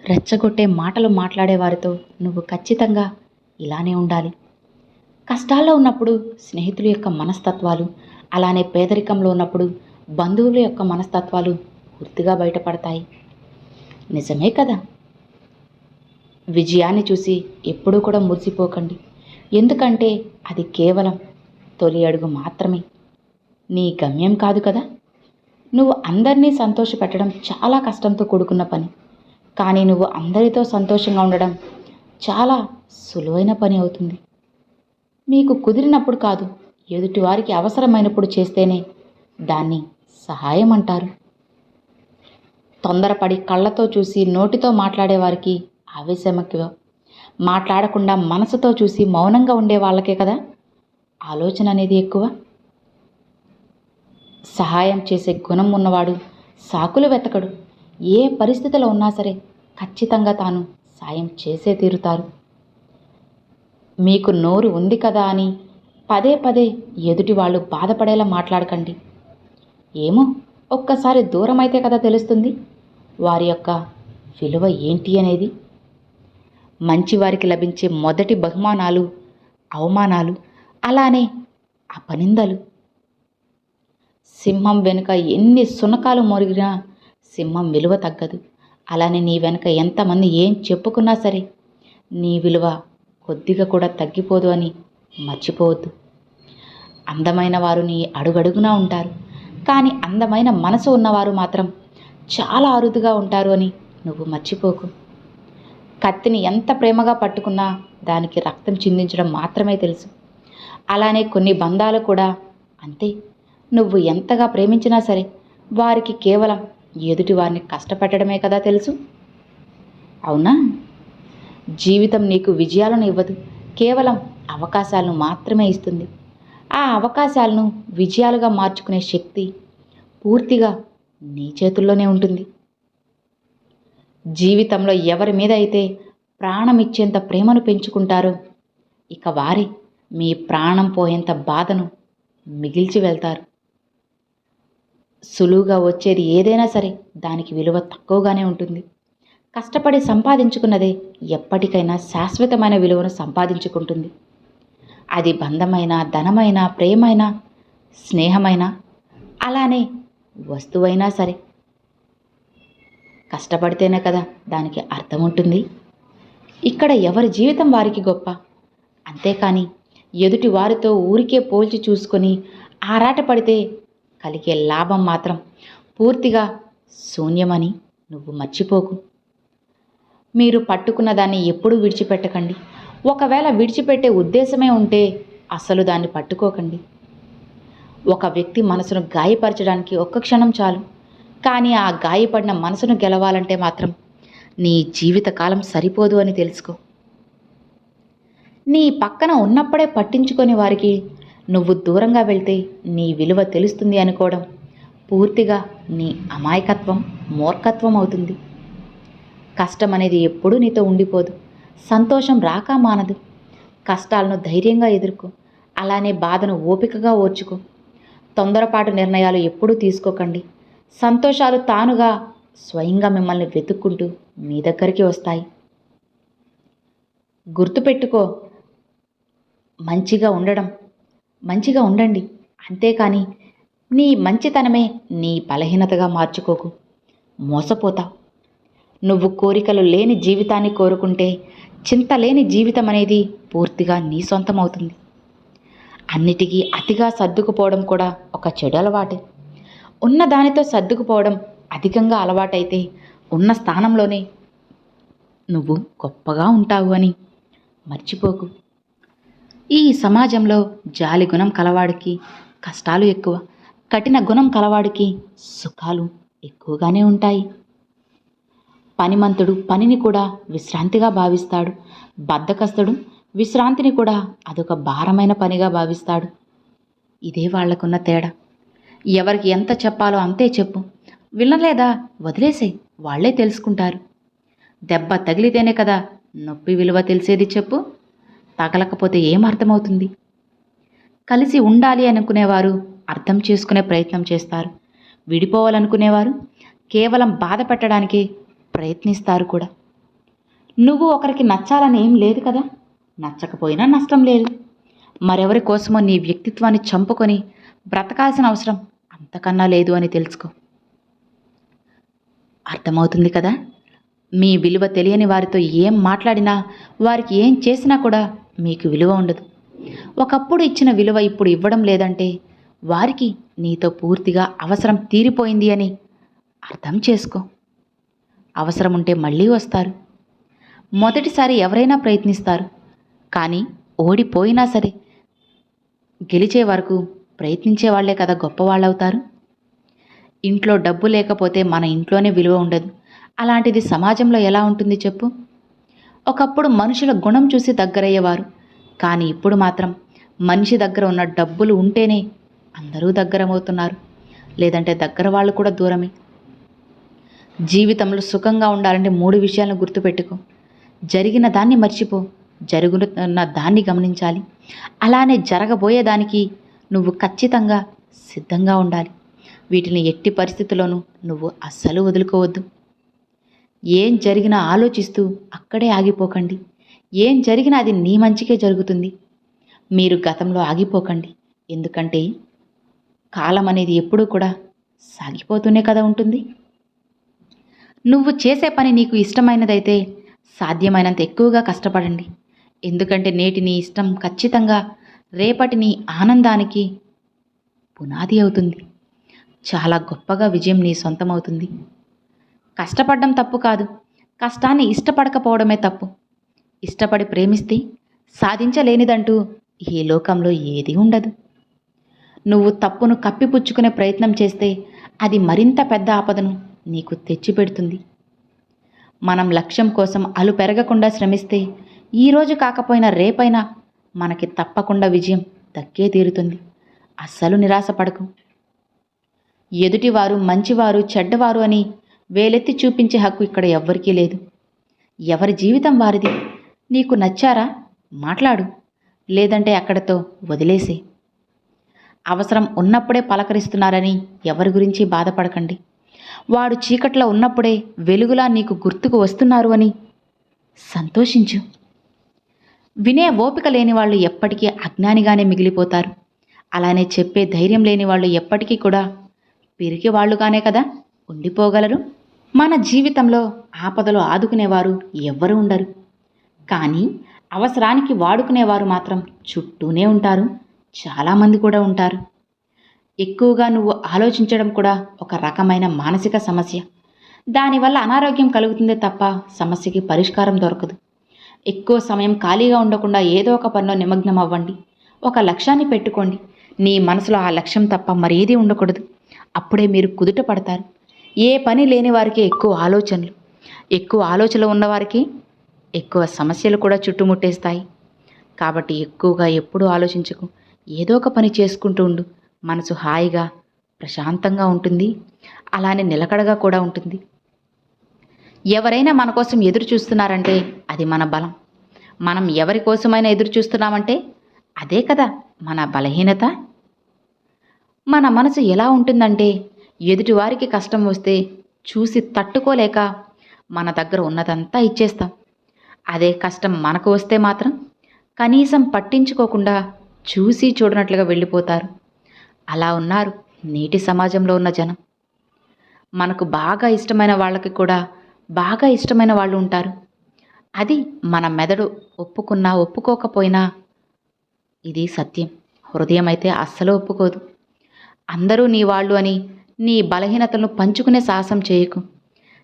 రెచ్చగొట్టే మాటలు మాట్లాడేవారితో నువ్వు ఖచ్చితంగా ఇలానే ఉండాలి. కష్టాల్లో ఉన్నప్పుడు స్నేహితుల యొక్క మనస్తత్వాలు, అలానే పేదరికంలో ఉన్నప్పుడు బంధువుల యొక్క మనస్తత్వాలు పూర్తిగా బయటపడతాయి. నిజమే కదా. విజయాన్ని చూసి ఎప్పుడూ కూడా మురిసిపోకండి. ఎందుకంటే అది కేవలం తొలి అడుగు మాత్రమే, నీ గమ్యం కాదు కదా. నువ్వు అందరినీ సంతోషపెట్టడం చాలా కష్టంతో కూడుకున్న పని, కానీ నువ్వు అందరితో సంతోషంగా ఉండడం చాలా సులువైన పని అవుతుంది. మీకు కుదిరినప్పుడు కాదు, ఎదుటివారికి అవసరమైనప్పుడు చేస్తేనే దాన్ని సహాయం అంటారు. తొందరపడి కళ్ళతో చూసి నోటితో మాట్లాడేవారికి ఆవేశం ఎక్కువ. మాట్లాడకుండా మనసుతో చూసి మౌనంగా ఉండే వాళ్ళకే కదా ఆలోచన అనేది ఎక్కువ. సహాయం చేసే గుణం ఉన్నవాడు సాకులు వెతకడు. ఏ పరిస్థితిలో ఉన్నా సరే ఖచ్చితంగా తాను సాయం చేసే తీరుతారు. మీకు నోరు ఉంది కదా అని పదే పదే ఎదుటి వాళ్ళు బాధపడేలా మాట్లాడకండి. ఏమో, ఒక్కసారి దూరం అయితే కదా తెలుస్తుంది వారి యొక్క విలువ ఏంటి అనేది. మంచివారికి లభించే మొదటి బహుమానాలు అవమానాలు, అలానే అపనిందలు. సింహం వెనుక ఎన్ని సునకాలు మొరిగినా సింహం విలువ తగ్గదు. అలానే నీ వెనుక ఎంతమంది ఏం చెప్పుకున్నా సరే నీ విలువ కొద్దిగా కూడా తగ్గిపోదు అని మర్చిపోవద్దు. అందమైన వారు నీ అడుగడుగునా ఉంటారు, కానీ అందమైన మనసు ఉన్నవారు మాత్రం చాలా అరుదుగా ఉంటారు అని నువ్వు మర్చిపోకు. కత్తిని ఎంత ప్రేమగా పట్టుకున్నా దానికి రక్తం చిందించడం మాత్రమే తెలుసు. అలానే కొన్ని బంధాలు కూడా అంతే. నువ్వు ఎంతగా ప్రేమించినా సరే వారికి కేవలం ఎదుటి వారిని కష్టపెట్టడమే కదా తెలుసు. అవునా? జీవితం నీకు విజయాలను ఇవ్వదు, కేవలం అవకాశాలను మాత్రమే ఇస్తుంది. ఆ అవకాశాలను విజయాలుగా మార్చుకునే శక్తి పూర్తిగా నీ చేతుల్లోనే ఉంటుంది. జీవితంలో ఎవరి మీద అయితే ప్రాణం ఇచ్చేంత ప్రేమను పెంచుకుంటారో ఇక వారే మీ ప్రాణం పోయేంత బాధను మిగిల్చి వెళ్తారు. సులువుగా వచ్చేది ఏదైనా సరే దానికి విలువ తక్కువగానే ఉంటుంది. కష్టపడి సంపాదించుకున్నదే ఎప్పటికైనా శాశ్వతమైన విలువను సంపాదించుకుంటుంది. అది బంధమైనా, ధనమైనా, ప్రేమైనా, స్నేహమైనా, అలానే వస్తువైనా సరే కష్టపడితేనే కదా దానికి అర్థం ఉంటుంది. ఇక్కడ ఎవరి జీవితం వారికి గొప్ప, అంతేకాని ఎదుటి వారితో ఊరికే పోల్చి చూసుకొని ఆరాటపడితే కలిగే లాభం మాత్రం పూర్తిగా శూన్యమని నువ్వు మర్చిపోకు. మీరు పట్టుకున్న దాన్ని ఎప్పుడూ విడిచిపెట్టకండి. ఒకవేళ విడిచిపెట్టే ఉద్దేశమే ఉంటే అసలు దాన్ని పట్టుకోకండి. ఒక వ్యక్తి మనసును గాయపరచడానికి ఒక్క క్షణం చాలు, కానీ ఆ గాయపడిన మనసును గెలవాలంటే మాత్రం నీ జీవితకాలం సరిపోదు అని తెలుసుకో. నీ పక్కన ఉన్నప్పుడే పట్టించుకొని వారికి నువ్వు దూరంగా వెళ్తే నీ విలువ తెలుస్తుంది అనుకోవడం పూర్తిగా నీ అమాయకత్వం, మూర్ఖత్వం అవుతుంది. కష్టం అనేది ఎప్పుడూ నీతో ఉండిపోదు. సంతోషం రాక మానదు. కష్టాలను ధైర్యంగా ఎదుర్కో, అలానే బాధను ఓపికగా ఓర్చుకో. తొందరపాటు నిర్ణయాలు ఎప్పుడూ తీసుకోకండి. సంతోషాలు తానుగా స్వయంగా మిమ్మల్ని వెతుక్కుంటూ మీ దగ్గరికి వస్తాయి. గుర్తుపెట్టుకో, మంచిగా ఉండండి, అంతేకాని నీ మంచితనమే నీ బలహీనతగా మార్చుకోకు. మోసపోతావు. నువ్వు కోరికలు లేని జీవితాన్ని కోరుకుంటే చింత లేని జీవితం అనేది పూర్తిగా నీ సొంతం అవుతుంది. అన్నిటికీ అతిగా సర్దుకుపోవడం కూడా ఒక చెడు అలవాటే. ఉన్న దానితో సర్దుకుపోవడం అధికంగా అలవాటైతే ఉన్న స్థానంలోనే నువ్వు గొప్పగా ఉంటావు అని మర్చిపోకు. ఈ సమాజంలో జాలి గుణం కలవాడికి కష్టాలు ఎక్కువ, కఠిన గుణం కలవాడికి సుఖాలు ఎక్కువగానే ఉంటాయి. పనిమంతుడు పనిని కూడా విశ్రాంతిగా భావిస్తాడు. బద్ధకస్తుడు విశ్రాంతిని కూడా అదొక భారమైన పనిగా భావిస్తాడు. ఇదే వాళ్లకున్న తేడా. ఎవరికి ఎంత చెప్పాలో అంతే చెప్పు. వినలేదా వదిలేసే, వాళ్లే తెలుసుకుంటారు. దెబ్బ తగిలితేనే కదా నొప్పి విలువ తెలిసేది చెప్పు. తగలకపోతే ఏం అర్థమవుతుంది? కలిసి ఉండాలి అనుకునేవారు అర్థం చేసుకునే ప్రయత్నం చేస్తారు. విడిపోవాలనుకునేవారు కేవలం బాధ పెట్టడానికి ప్రయత్నిస్తారు కూడా. నువ్వు ఒకరికి నచ్చాలని ఏం లేదు కదా, నచ్చకపోయినా నష్టం లేదు. మరెవరి కోసమో నీ వ్యక్తిత్వాన్ని చంపుకొని బ్రతకాల్సిన అవసరం అంతకన్నా లేదు అని తెలుసుకో. అర్థమవుతుంది కదా? మీ విలువ తెలియని వారితో ఏం మాట్లాడినా, వారికి ఏం చేసినా కూడా మీకు విలువ ఉండదు. ఒకప్పుడు ఇచ్చిన విలువ ఇప్పుడు ఇవ్వడం లేదంటే వారికి నీతో పూర్తిగా అవసరం తీరిపోయింది అని అర్థం చేసుకో. అవసరం ఉంటే మళ్ళీ వస్తారు. మొదటిసారి ఎవరైనా ప్రయత్నిస్తారు, కానీ ఓడిపోయినా సరే గెలిచే వరకు ప్రయత్నించే వాళ్లే కదా గొప్పవాళ్ళవుతారు. ఇంట్లో డబ్బు లేకపోతే మన ఇంట్లోనే విలువ ఉండదు. అలాంటిది సమాజంలో ఎలా ఉంటుంది చెప్పు? ఒకప్పుడు మనుషుల గుణం చూసి దగ్గరయ్యేవారు, కానీ ఇప్పుడు మాత్రం మనిషి దగ్గర ఉన్న డబ్బులు ఉంటేనే అందరూ దగ్గరమవుతున్నారు, లేదంటే దగ్గర వాళ్ళు కూడా దూరమే. జీవితంలో సుఖంగా ఉండాలంటే 3 విషయాలను గుర్తుపెట్టుకో. జరిగిన దాన్ని మర్చిపో, జరుగుతున్న దాన్ని గమనించాలి. అలానే జరగబోయేదానికి నువ్వు ఖచ్చితంగా సిద్ధంగా ఉండాలి. వీటిని ఎట్టి పరిస్థితుల్లోనూ నువ్వు అస్సలు వదులుకోవద్దు. ఏం జరిగినా ఆలోచిస్తూ అక్కడే ఆగిపోకండి. ఏం జరిగినా అది నీ మంచికే జరుగుతుంది. మీరు గతంలో ఆగిపోకండి, ఎందుకంటే కాలం అనేది ఎప్పుడూ కూడా సాగిపోతూనే కదా ఉంటుంది. నువ్వు చేసే పని నీకు ఇష్టమైనదైతే సాధ్యమైనంత ఎక్కువగా కష్టపడండి. ఎందుకంటే నేటి నీ ఇష్టం ఖచ్చితంగా రేపటి నీ ఆనందానికి పునాది అవుతుంది. చాలా గొప్పగా విజయం నీ సొంతమవుతుంది. కష్టపడడం తప్పు కాదు, కష్టాన్ని ఇష్టపడకపోవడమే తప్పు. ఇష్టపడి ప్రేమిస్తే సాధించలేనిదంటూ ఈ లోకంలో ఏదీ ఉండదు. నువ్వు తప్పును కప్పిపుచ్చుకునే ప్రయత్నం చేస్తే అది మరింత పెద్ద ఆపదను నీకు తెచ్చిపెడుతుంది. మనం లక్ష్యం కోసం అలు పెరగకుండా శ్రమిస్తే ఈరోజు కాకపోయినా రేపైనా మనకి తప్పకుండా విజయం దక్కే తీరుతుంది. అస్సలు నిరాశపడకు. ఎదుటివారు మంచివారు చెడ్డవారు అని వేలెత్తి చూపించే హక్కు ఇక్కడ ఎవ్వరికీ లేదు. ఎవరి జీవితం వారిది. నీకు నచ్చారా మాట్లాడు, లేదంటే అక్కడితో వదిలేసే. అవసరం ఉన్నప్పుడే పలకరిస్తున్నారని ఎవరి గురించి బాధపడకండి. వాడు చీకట్లో ఉన్నప్పుడే వెలుగులా నీకు గుర్తుకు వస్తున్నారు అని సంతోషించు. వినే ఓపిక లేని వాళ్ళు ఎప్పటికీ అజ్ఞానిగానే మిగిలిపోతారు. అలానే చెప్పే ధైర్యం లేని వాళ్ళు ఎప్పటికీ కూడా పిరికి వాళ్ళుగానే కదా ఉండిపోగలరు. మన జీవితంలో ఆపదలో ఆదుకునేవారు ఎవ్వరూ ఉండరు, కానీ అవసరానికి వాడుకునేవారు మాత్రం చుట్టూనే ఉంటారు. చాలామంది కూడా ఉంటారు. ఎక్కువగా నువ్వు ఆలోచించడం కూడా ఒక రకమైన మానసిక సమస్య. దానివల్ల అనారోగ్యం కలుగుతుందే తప్ప సమస్యకి పరిష్కారం దొరకదు. ఎక్కువ సమయం ఖాళీగా ఉండకుండా ఏదో ఒక పనిలో నిమగ్నం అవ్వండి. ఒక లక్ష్యాన్ని పెట్టుకోండి. నీ మనసులో ఆ లక్ష్యం తప్ప మరేదీ ఉండకూడదు. అప్పుడే మీరు కుదుట పడతారు. ఏ పని లేని వారికి ఎక్కువ ఆలోచనలు, ఎక్కువ ఆలోచనలు ఉన్నవారికి ఎక్కువ సమస్యలు కూడా చుట్టుముట్టేస్తాయి. కాబట్టి ఎక్కువగా ఎప్పుడూ ఆలోచించకు. ఏదో ఒక పని చేసుకుంటూ ఉండు. మనసు హాయిగా ప్రశాంతంగా ఉంటుంది, అలానే నిలకడగా కూడా ఉంటుంది. ఎవరైనా మన కోసం ఎదురు చూస్తున్నారంటే అది మన బలం. మనం ఎవరి కోసమైనా ఎదురు చూస్తున్నామంటే అదే కదా మన బలహీనత. మన మనసు ఎలా ఉంటుందంటే ఎదుటివారికి కష్టం వస్తే చూసి తట్టుకోలేక మన దగ్గర ఉన్నదంతా ఇచ్చేస్తాం. అదే కష్టం మనకు వస్తే మాత్రం కనీసం పట్టించుకోకుండా చూసి చూడనట్లుగా వెళ్ళిపోతారు. అలా ఉన్నారు నేటి సమాజంలో ఉన్న జనం. మనకు బాగా ఇష్టమైన వాళ్ళకి కూడా బాగా ఇష్టమైన వాళ్ళు ఉంటారు. అది మన మెదడు ఒప్పుకున్నా ఒప్పుకోకపోయినా ఇది సత్యం. హృదయం అయితే అస్సలు ఒప్పుకోదు. అందరూ నీ వాళ్ళు అని నీ బలహీనతలను పంచుకునే సాహసం చేయకు.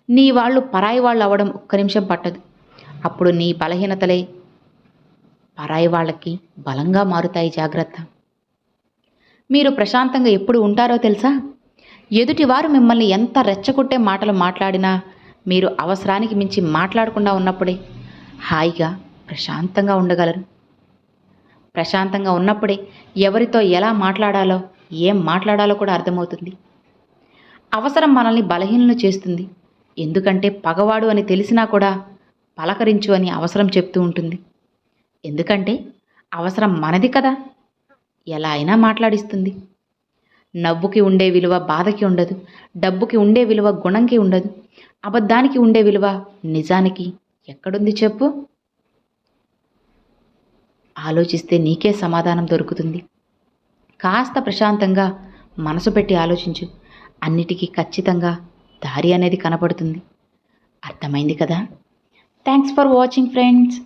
నీ వాళ్ళు పరాయి వాళ్ళు అవ్వడం ఒక్క నిమిషం పట్టదు. అప్పుడు నీ బలహీనతలే పరాయి వాళ్ళకి బలంగా మారుతాయి. జాగ్రత్త. మీరు ప్రశాంతంగా ఎప్పుడు ఉంటారో తెలుసా? ఎదుటివారు మిమ్మల్ని ఎంత రెచ్చగొట్టే మాటలు మాట్లాడినా మీరు అవసరానికి మించి మాట్లాడకుండా ఉన్నప్పుడే హాయిగా ప్రశాంతంగా ఉండగలరు. ప్రశాంతంగా ఉన్నప్పుడే ఎవరితో ఎలా మాట్లాడాలో ఏం మాట్లాడాలో కూడా అర్థమవుతుంది. అవసరం మనల్ని బలహీనలు చేస్తుంది. ఎందుకంటే పగవాడు అని తెలిసినా కూడా పలకరించు అని అవసరం చెప్తూ ఉంటుంది. ఎందుకంటే అవసరం మనది కదా, ఎలా అయినా మాట్లాడిస్తుంది. నవ్వుకి ఉండే విలువ బాధకి ఉండదు. డబ్బుకి ఉండే విలువ గుణంకి ఉండదు. అబద్ధానికి ఉండే విలువ నిజానికి ఎక్కడుంది చెప్పు? ఆలోచిస్తే నీకే సమాధానం దొరుకుతుంది. కాస్త ప్రశాంతంగా మనసు పెట్టి ఆలోచించు. అన్నిటికీ ఖచ్చితంగా దారి అనేది కనపడుతుంది. అర్థమైంది కదా? Thanks for watching friends.